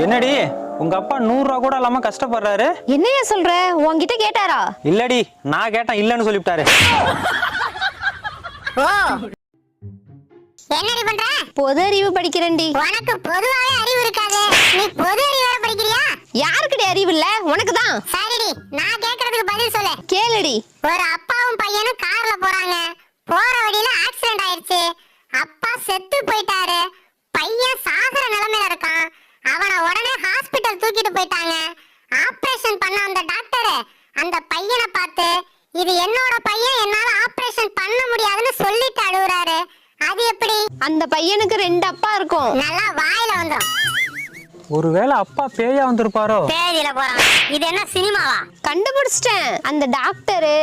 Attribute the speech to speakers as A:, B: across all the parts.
A: என்னடி உங்க அப்பா 100 ரூபா கூட இல்லாம கஷ்டப்படுறாரு?
B: என்னையா சொல்ற? உன்கிட்ட கேட்டாரா?
A: இல்லடி, நான் கேட்டேன், இல்லன்னு சொல்லிட்டாரு.
C: ஓ என்னடி பண்ற?
B: பொது அறிவு படிக்கிறேன்டி.
C: உனக்கு பொதுவாவே அறிவு இருக்காது, நீ பொது அறிவு வேற படிக்கிறியா?
B: யாருக்கிட்ட அறிவு இல்ல? உனக்கு தான்.
C: சரிடி, நான் கேக்குறதுக்கு பதில் சொல்லு.
B: கேளுடி.
C: ஒரு அப்பாவும் பையனும் கார்ல போறாங்க. போற வழியில ஆக்சிடென்ட் ஆயிருச்சு. அப்பா செத்து போயிட்டாரு. பையன் சாகர நிலைமையில இருக்கான். அவனை உடனே ஹாஸ்பிடல் தூக்கிட்டு போயிட்டாங்க. ஆபரேஷன் பண்ண அந்த டாக்டர் அந்த பையனை பார்த்து, இது என்னோட பையன், என்னால ஆபரேஷன் பண்ண முடியாதுன்னு சொல்லிட்டு அழுகுறாரு. அது எப்படி?
B: அந்த பையனுக்கு 2 அப்பா இருக்கும்.
C: நல்லா வாயில வந்துரும்.
A: ஒருவேளை அப்பா பேயா வந்திருப்பாரோ?
C: பேதியில போறான். இது என்ன சினிமாவா?
B: கண்டுபிடிச்சிட்டேன். அந்த டாக்டரு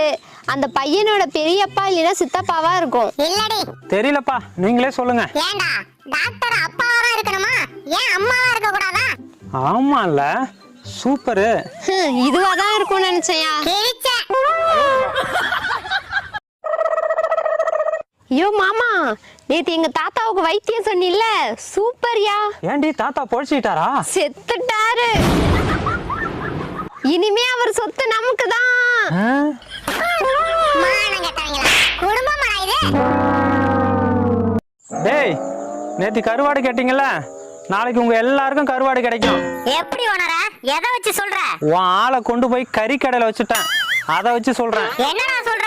B: அந்த பையனோட பெரியப்பா இல்லைன்னா சித்தப்பாவா இருக்கும்.
C: இல்லடி.
A: தெரியலப்பா, நீங்களே சொல்லுங்க.
C: ஏண்டா டாக்டர் அப்பாவா தான் இருக்கணுமா? ஏன் அம்மாவா இருக்க கூடாதா?
A: ஆமால, சூப்பரு.
B: இதுவா தான் இருக்கும்னு நினைச்சேயா.
C: கிழிச்ச.
B: ஐயோ மாமா, நேத்து எங்க தாத்தாவுக்கு வைத்தியம் சொன்னில்ல, சூப்பர்யா.
A: ஏண்டி தாத்தா பொழைச்சிட்டாரா?
B: செத்துட்டாரு. இனிமே அவர் சொத்து நமக்கு தான்.
C: மானம் கெட்டவங்களா? குடும்பமா இது?
A: டேய், நேத்து கருவாடு கேட்டீங்கல்ல, நாளைக்கு உங்க எல்லாருக்கும் கருவாடு கிடைக்கும்.
C: எப்படி உணர? எதை வச்சு சொல்ற?
A: உன் ஆளை கொண்டு போய் கறிக்கடையில வச்சுட்டேன், அதை வச்சு சொல்றேன்.
C: என்னடா சொல்ற?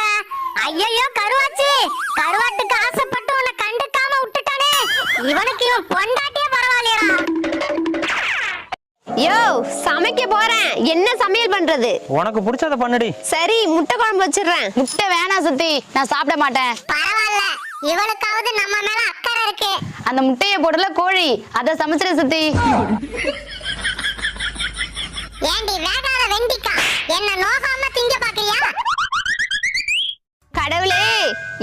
C: ஐயோ கருவாச்சி, கருவாட்டுக்கு ஆசைப்பட்டு உன்னை கண்டுக்காம விட்டுட்டானே. இவனுக்கு இவன் பொண்டாட்டியே பரவாயில்லையா?
B: யோ, சமைக்க போறேன். என்ன சமையல் பண்றது?
A: உனக்கு பிடிச்சத பண்ணுடி.
B: சரி, முட்டை குழம்பு வச்சிடுறேன்.
D: முட்டை வேணாம் சுத்தி, நான் சாப்பிட மாட்டேன்.
C: பரவாயில்ல, இவளுக்காவது நம்ம மேல அக்கறை இருக்கு.
D: அந்த முட்டைய போடல கோழி, அத சமைச்சிட சுத்தி.
C: ஏண்டி வேகாத வெண்டிக்கா, என்ன நோகாம திங்க பாக்குறியா?
B: கடவுளே,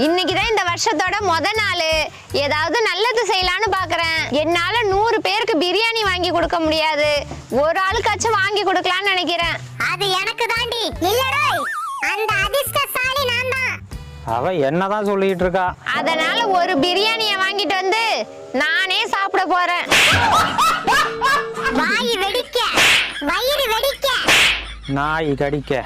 B: இன்னைக்குதான் இந்த வருஷத்தோட முத நாள். ஏதாவது நல்லது செய்யலான்னு பாக்குறேன். என்னால 100 பேருக்கு பிரியாணி வாங்கி கொடுக்க முடியாது, ஒரு ஆளுக்காச்சும் வாங்கி கொடுக்கலாம்னு நினைக்கிறேன்.
C: அது எனக்கு தாண்டி. இல்லடா, அந்த அதிர்ஷ்டசாலி நான் தான்.
A: அவ என்னதான் சொல்லிட்டு இருக்கா?
B: அதனால ஒரு பிரியாணியை வாங்கிட்டு வந்து நானே சாப்பிட போறேன்.
C: வாய் வெடிக்க, வயிறு வெடிக்க.
A: நாய் கடிக்க.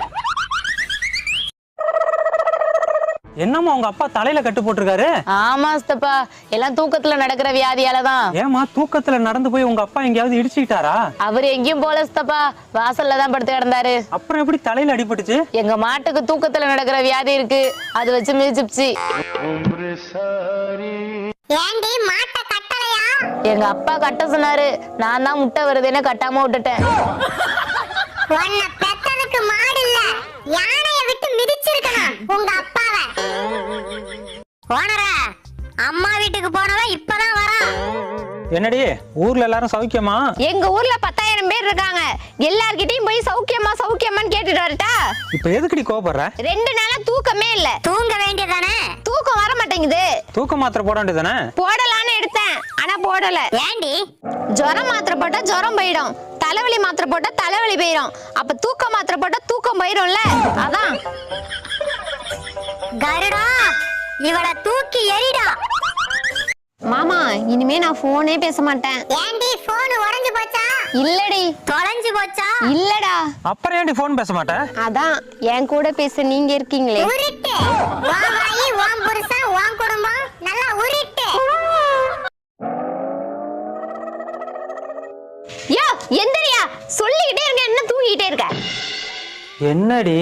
A: என்னம்மா உங்க அப்பா தலையில கட்டு போட்டிருக்காரு?
D: ஆமா சித்தப்பா, எல்லாம் தூக்கத்துல நடக்கிற வியாதியாலதான்.
A: ஏமா தூக்கத்துல நடந்து போய் உங்க அப்பா எங்கேயாவது இடிச்சுக்கிட்டாரா?
D: அவரு எங்கேயும் போல சித்தப்பா, வாசல்ல தான் படுத்து கிடந்தாரு.
A: அப்புறம் எப்படி தலையில அடிபட்டுச்சு?
D: எங்க மாட்டுக்கு தூக்கத்துல நடக்கிற வியாதி இருக்கு, அது வச்சு மிதிச்சுச்சு.
C: ஏண்டி மாட்ட கட்டலையா?
D: எங்க அப்பா கட்ட சொன்னாரு, நான் தான் முட்டை வருதுன்னு கட்டாம விட்டுட்டேன்.
C: உன்னை பெத்ததுக்கு மாடு இல்ல, யானைய விட்டு மிதிச்சிருக்கணும் உங்க அப்பாவை. ஓனர, அம்மா வீட்டுக்கு போனவன் இப்பதான் வரான்.
A: என்னடி ஊர்ல எல்லாரும் சௌக்கியமா?
B: எங்க ஊர்ல 10,000 பேர் இருக்காங்க. எல்லார்கிட்டயும் போய் சௌக்கியமா சௌக்கியமான்னு கேட்டுட்டு வரட்டா?
A: இப்ப எதுக்குடி கோபப்படுற?
B: 2 நாளா தூக்கமே இல்ல.
C: தூங்க வேண்டியதானே?
B: தூக்கம் வர மாட்டேங்குது.
A: தூக்க மாத்திரை போட வேண்டியதானே?
B: போடலான்னு எடுத்தேன், ஆனா போடல.
C: ஏண்டி?
B: ஜுரம் மாத்திரை போட்டா ஜுரம் போயிடும், தலைவலி மாத்திரை போட்டா தலைவலி போயிடும். அப்ப தூக்க மாத்திரை போட்டா தூக்கம் போயிடும்ல, அதான்.
C: கருடா, இவள தூக்கி எறிடா.
B: மாமா, இனிமே நான் போனே பேச மாட்டேன்.
C: ஏண்டி போன் உடைஞ்சு போச்சா?
B: இல்லடி.
C: தொலைஞ்சு போச்சா?
B: இல்லடா.
A: அப்புறம் ஏன்டி போன் பேச மாட்டேன்?
B: அதான், என் கூட பேச நீங்க இருக்கீங்களே.
C: உருட்டு. உன் வாயி, உன் புருஷன், உன் குடும்பம், நல்லா உருட்டு.
B: யோ, எந்திரியா. சொல்லிக்கிட்டே இருக்க, என்ன தூங்கிட்டே இருக்க?
A: என்னடி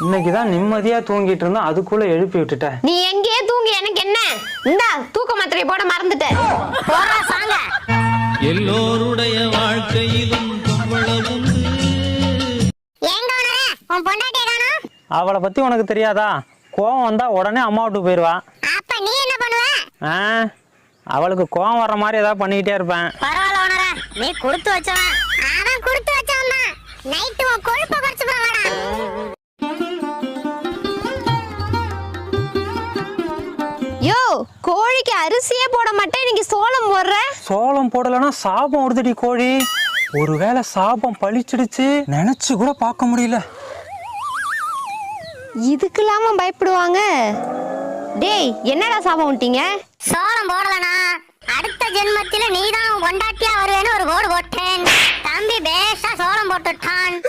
A: இன்னைக்குதான் நிம்மதியா தூங்கிட்டு இருந்தா, அதுக்குள்ள எழுப்பி விட்டுட்ட.
B: நீ எங்கேயே தூங்கி எனக்கு என்ன? இந்தா தூக்க மாத்திரை போட மறந்துட்டேன்.
C: போறா சாங்க.
E: எல்லோருடைய வாழ்க்கையிலும் பொம்பளவும்.
C: ஏங்க ஓனரே, உன் பொண்டாட்டிய காணோம்?
A: அவளை பத்தி உனக்கு தெரியாதா? கோவம் வந்தா உடனே அம்மா விட்டு போயிருவா.
C: அப்ப நீ என்ன பண்ணுவ?
A: அவளுக்கு கோவம் வர்ற மாதிரி ஏதாவது பண்ணிக்கிட்டே இருப்பேன்.
C: பரவாயில்ல ஓனரே, நீ கொடுத்து வச்சவன். அவன் கொடுத்து வச்சவன் தான். நைட்டு உன் கொழுப்ப குறைச்சு போவாடா.
B: யோ, கோழிக்கு அரிசியே போட மாட்டேன், இன்னைக்கு சோளம் போடுற.
A: சோளம் போடலன்னா சாபம் வருதுடி கோழி. ஒருவேளை சாபம் பழிச்சிடுச்சு, நினைச்சு கூட பார்க்க முடியல.
B: இதுக்கெல்லாம பயப்படுவாங்க. டேய், என்னடா சாபம் விட்டீங்க?
C: சோளம் போடலனா அடுத்த ஜென்மத்தில நீதான் கொண்டாட்டியா வருவேன்னு ஒரு போடு போட்டேன். டான்